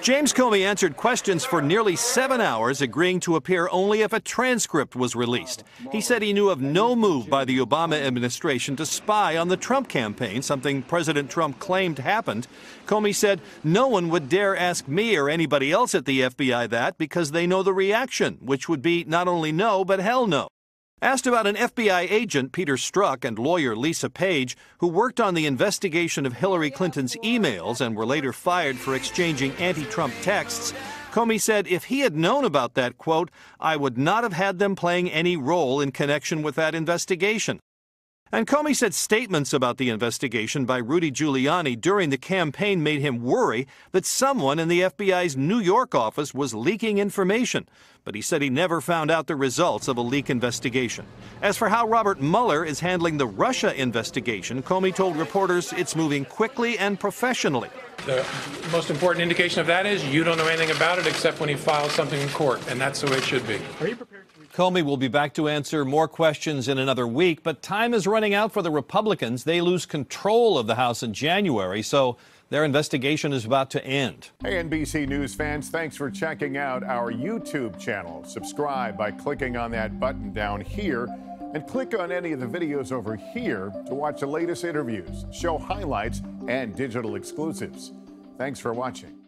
James Comey answered questions for nearly 7 hours, agreeing to appear only if a transcript was released. He said he knew of no move by the Obama administration to spy on the Trump campaign, something President Trump claimed happened. Comey said, "No one would dare ask me or anybody else at the FBI that because they know the reaction, which would be not only no, but hell no." Asked about an FBI agent, Peter Strzok, and lawyer Lisa Page, who worked on the investigation of Hillary Clinton's emails and were later fired for exchanging anti-Trump texts, Comey said if he had known about that, quote, "I would not have had them playing any role in connection with that investigation." And Comey said statements about the investigation by Rudy Giuliani during the campaign made him worry that someone in the FBI's New York office was leaking information. But he said he never found out the results of a leak investigation. As for how Robert Mueller is handling the Russia investigation, Comey told reporters it's moving quickly and professionally. The most important indication of that is you don't know anything about it except when he files something in court, and that's the way it should be. Are you prepared to... Comey will be back to answer more questions in another week, but time is running out for the Republicans. They lose control of the House in January, so their investigation is about to end. Hey, NBC News fans, thanks for checking out our YouTube channel. Subscribe by clicking on that button down here, and click on any of the videos over here to watch the latest interviews, show highlights, and digital exclusives. Thanks for watching.